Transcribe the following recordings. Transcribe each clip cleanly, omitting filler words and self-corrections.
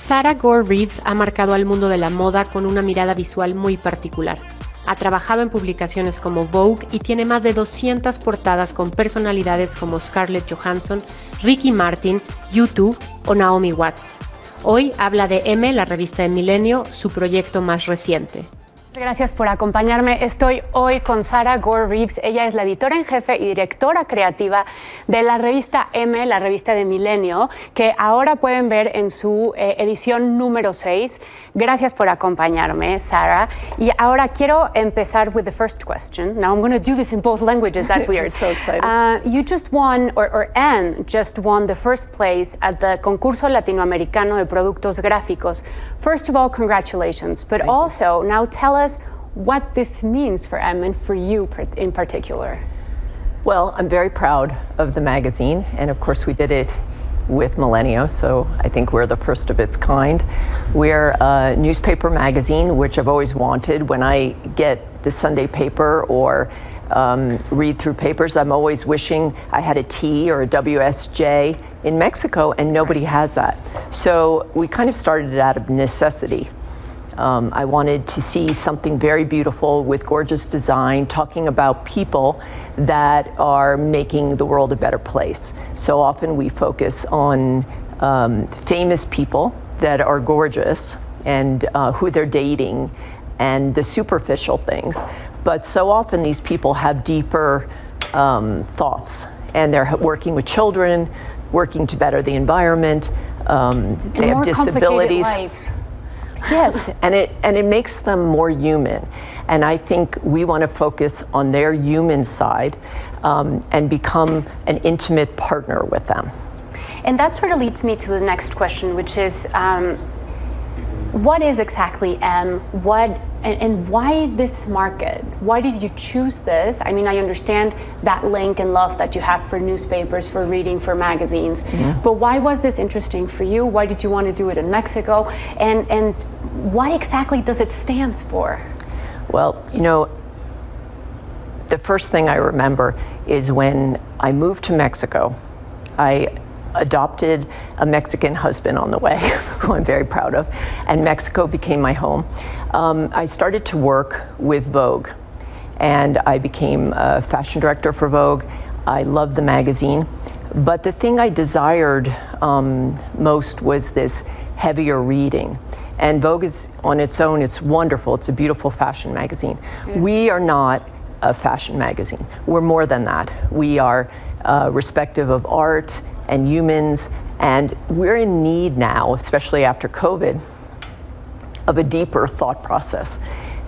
Sarah Gore Reeves ha marcado al mundo de la moda con una mirada visual muy particular. Ha trabajado en publicaciones como Vogue y tiene más de 200 portadas con personalidades como Scarlett Johansson, Ricky Martin, U2 o Naomi Watts. Hoy habla de M, la revista de Milenio, su proyecto más reciente. Gracias por acompañarme. Estoy hoy con Sarah Gore Reeves. Ella es la editora en jefe y directora creativa de la revista M, la revista de Milenio, que ahora pueden ver en su edición número 6. Gracias por acompañarme, Sarah. Y ahora quiero empezar with the first question. Now I'm going to do this in both languages. That's weird. I'm so excited. You just won, or M just won the first place at the Concurso Latinoamericano de Productos Gráficos. First of all, congratulations. But also, now tell us what this means for M and for you in particular. Well, I'm very proud of the magazine, and of course we did it with Milenio, so I think we're the first of its kind. We're a newspaper magazine, which I've always wanted. When I get the Sunday paper or read through papers, I'm always wishing I had a T or a WSJ in Mexico, and nobody has that. So we kind of started it out of necessity. I wanted to see something very beautiful with gorgeous design, talking about people that are making the world a better place. So often we focus on famous people that are gorgeous and who they're dating and the superficial things. But so often these people have deeper thoughts, and they're working with children, working to better the environment. They have disabilities. Lives. Yes, and it makes them more human. And I think we want to focus on their human side and become an intimate partner with them. And that sort of leads me to the next question, which is, what is exactly M? And why this market? Why did you choose this? I mean, I understand that link and love that you have for newspapers, for reading, for magazines, but why was this interesting for you? Why did you want to do it in Mexico? And what exactly does it stand for? Well, you know, the first thing I remember is when I moved to Mexico, I adopted a Mexican husband on the way, who I'm very proud of, and Mexico became my home. I started to work with Vogue, and I became a fashion director for Vogue. I loved the magazine, but the thing I desired most was this heavier reading. And Vogue is on its own, it's wonderful, it's a beautiful fashion magazine. Yes. We are not a fashion magazine, we're more than that. We are respective of art and humans, and we're in need now, especially after COVID, of a deeper thought process.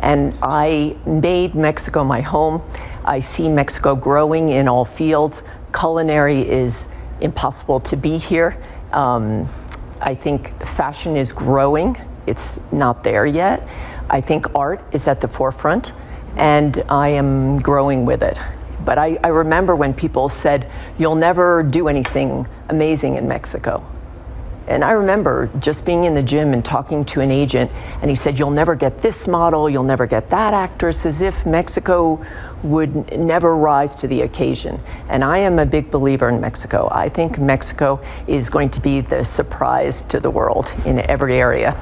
And I made Mexico my home. I see Mexico growing in all fields. Culinary is impossible to be here. I think fashion is growing. It's not there yet. I think art is at the forefront, and I am growing with it. But I remember when people said, you'll never do anything amazing in Mexico. And I remember just being in the gym and talking to an agent, and he said, you'll never get this model, you'll never get that actress, as if Mexico would never rise to the occasion. And I am a big believer in Mexico. I think Mexico is going to be the surprise to the world in every area.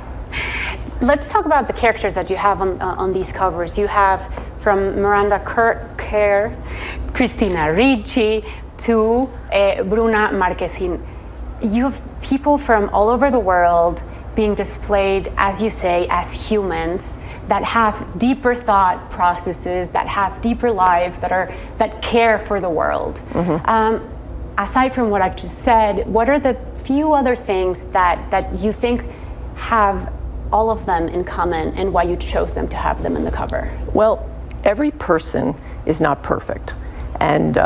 Let's talk about the characters that you have on these covers. You have from Miranda Kerr, Christina Ricci, to Bruna Marquezine. You have people from all over the world being displayed, as you say, as humans that have deeper thought processes, that have deeper lives, that care for the world. Aside from what I've just said, what are the few other things that you think have all of them in common, and why you chose them to have them in the cover? Well, every person is not perfect. And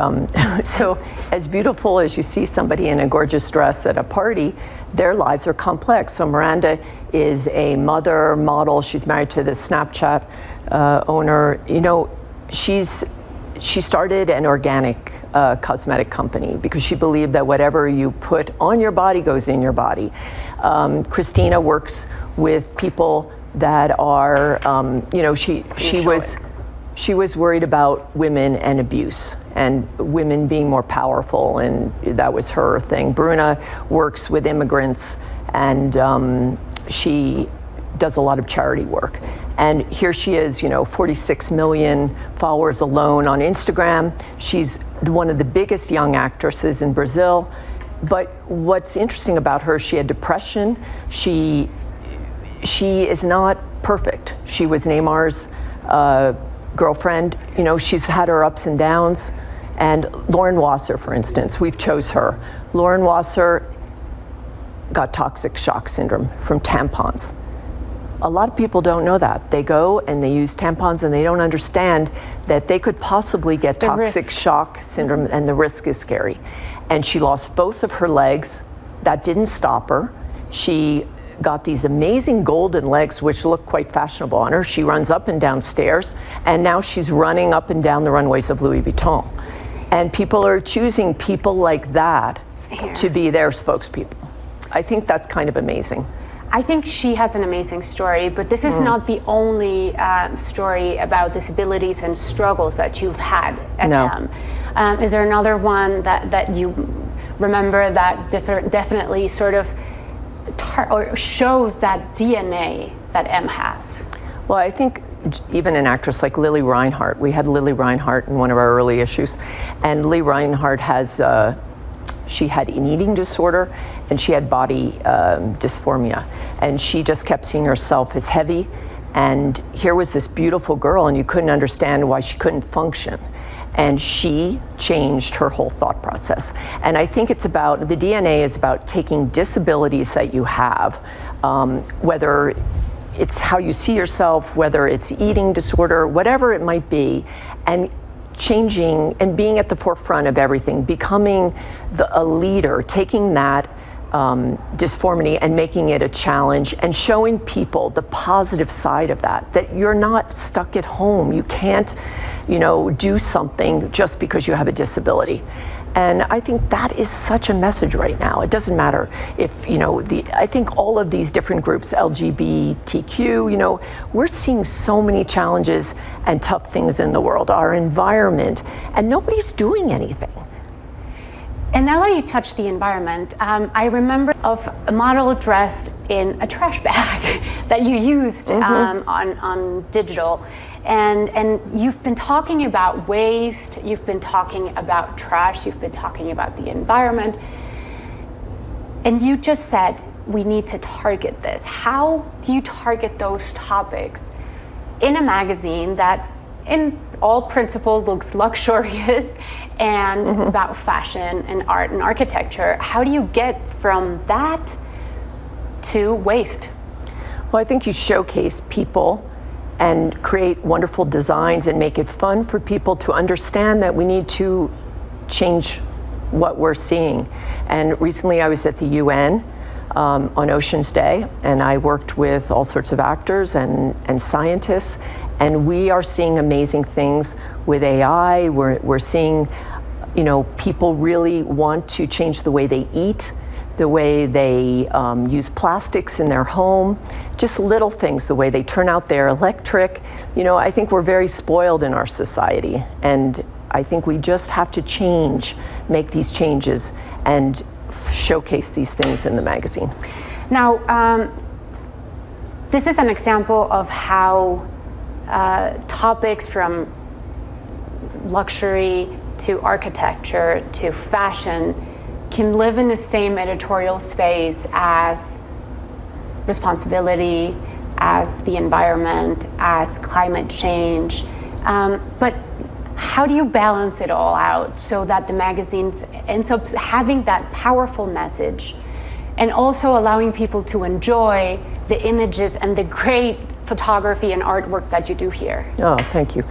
so as beautiful as you see somebody in a gorgeous dress at a party, their lives are complex. So Miranda is a mother, model. She's married to the Snapchat owner. You know, she started an organic cosmetic company because she believed that whatever you put on your body goes in your body. Christina works with people that are, you know, she was worried about women and abuse and women being more powerful, and that was her thing. Bruna works with immigrants and she does a lot of charity work. And here she is, 46 million followers alone on Instagram. She's one of the biggest young actresses in Brazil. But what's interesting about her, she had depression. She is not perfect. She was Neymar's girlfriend. She's had her ups and downs. And Lauren Wasser, for instance, we've chose her. Lauren Wasser got toxic shock syndrome from tampons. A lot of people don't know that. They go and they use tampons and they don't understand that they could possibly get toxic shock syndrome, and the risk is scary. And she lost both of her legs. That didn't stop her. She got these amazing golden legs, which look quite fashionable on her. She runs up and down stairs, and now she's running up and down the runways of Louis Vuitton. And people are choosing people like that to be their spokespeople. I think that's kind of amazing. I think she has an amazing story, but this is not the only story about disabilities and struggles that you've had at M. Is there another one that you remember that definitely sort of or shows that DNA that M has? Well, I think even an actress like Lily Reinhart, we had Lily Reinhart in one of our early issues, and Lily Reinhart has, she had an eating disorder and she had body dysphoria, and she just kept seeing herself as heavy, and here was this beautiful girl and you couldn't understand why she couldn't function. And she changed her whole thought process. And I think it's about, the DNA is about taking disabilities that you have, whether it's how you see yourself, whether it's eating disorder, whatever it might be, and changing and being at the forefront of everything, becoming a leader, taking that dysformity and making it a challenge and showing people the positive side of that you're not stuck at home. You can't, do something just because you have a disability. And I think that is such a message right now. It doesn't matter if, I think all of these different groups, LGBTQ, we're seeing so many challenges and tough things in the world, our environment, and nobody's doing anything. And now that you touch the environment, I remember of a model dressed in a trash bag that you used on digital. And you've been talking about waste, you've been talking about trash, you've been talking about the environment. And you just said, we need to target this. How do you target those topics in a magazine that in all principle looks luxurious and about fashion and art and architecture? How do you get from that to waste? Well, I think you showcase people and create wonderful designs and make it fun for people to understand that we need to change what we're seeing. And recently I was at the UN on Oceans Day, and I worked with all sorts of actors and scientists, and we are seeing amazing things with AI. We're seeing, people really want to change the way they eat, the way they use plastics in their home, just little things, the way they turn out their electric. I think we're very spoiled in our society, and I think we just have to make these changes and showcase these things in the magazine. Now, this is an example of how topics from luxury to architecture to fashion can live in the same editorial space as responsibility, as the environment, as climate change. But how do you balance it all out so that the magazine ends up having that powerful message and also allowing people to enjoy the images and the great photography and artwork that you do here? Oh, thank you.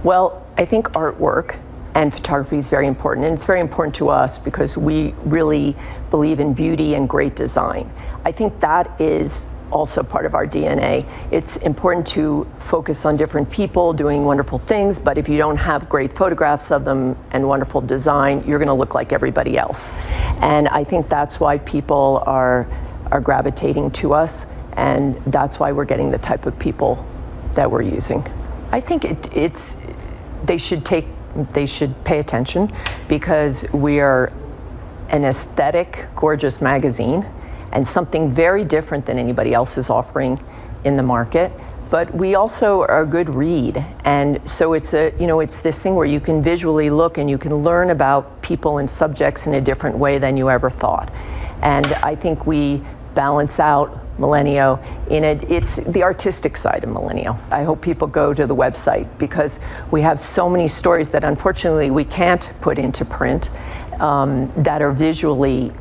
Well, I think artwork and photography is very important, and it's very important to us because we really believe in beauty and great design. I think that is also part of our DNA. It's important to focus on different people doing wonderful things, but if you don't have great photographs of them and wonderful design, you're going to look like everybody else. And I think that's why people are gravitating to us, and that's why we're getting the type of people that we're using. I think they should pay attention because we are an aesthetic, gorgeous magazine, and something very different than anybody else is offering in the market. But we also are a good read, and so it's this thing where you can visually look and you can learn about people and subjects in a different way than you ever thought. And I think we balance out Milenio in it. It's the artistic side of Milenio. I hope people go to the website because we have so many stories that unfortunately we can't put into print that are visually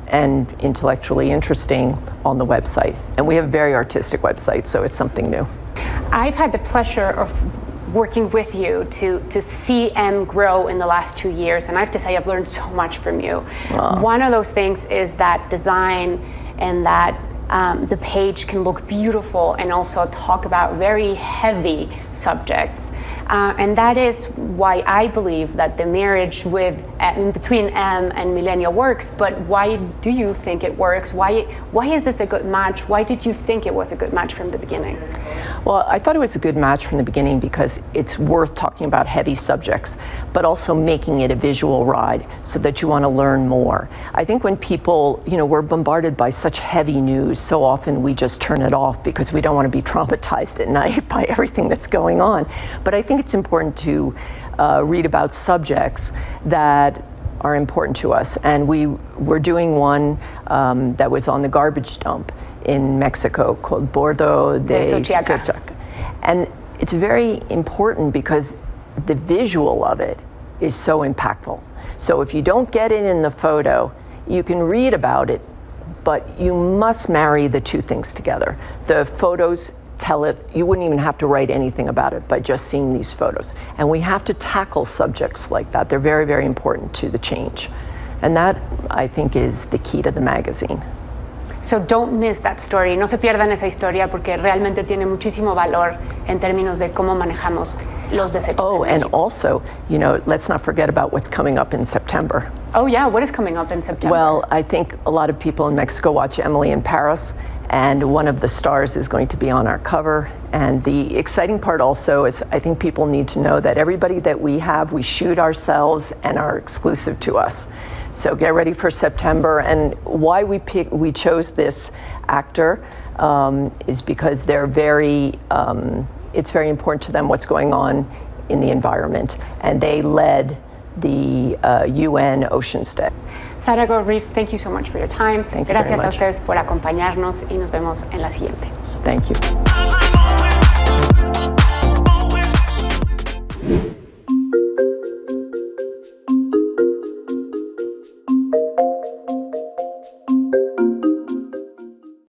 and intellectually interesting on the website. And we have a very artistic website, so it's something new. I've had the pleasure of working with you to see M grow in the last 2 years, and I have to say I've learned so much from you. One of those things is that design and that the page can look beautiful and also talk about very heavy subjects. And that is why I believe that the marriage between M and Milenio works, but why do you think it works? Why is this a good match? Why did you think it was a good match from the beginning? Well, I thought it was a good match from the beginning because it's worth talking about heavy subjects, but also making it a visual ride so that you want to learn more. I think when people, we're bombarded by such heavy news, so often we just turn it off because we don't want to be traumatized at night by everything that's going on. But I think it's important to read about subjects that are important to us. And we were doing one that was on the garbage dump in Mexico called Bordo de Xochitl. And it's very important because the visual of it is so impactful. So if you don't get it in the photo, you can read about it, but you must marry the two things together. The photos tell it, you wouldn't even have to write anything about it by just seeing these photos. And we have to tackle subjects like that. They're very, very important to the change. And that, I think, is the key to the magazine. So don't miss that story. No se pierdan esa historia porque realmente tiene muchísimo valor en términos de cómo manejamos los desechos. Oh, and also, let's not forget about what's coming up in September. Oh yeah, what is coming up in September? Well, I think a lot of people in Mexico watch Emily in Paris, and one of the stars is going to be on our cover. And the exciting part also is I think people need to know that everybody that we shoot ourselves and are exclusive to us. So get ready for September. And why we chose this actor is because they're it's very important to them what's going on in the environment. And they led the UN Oceans Day. Sara Gore Reeves, thank you so much for your time. Thank you Gracias very a much. ustedes por acompañarnos y nos vemos en la siguiente. Thank you.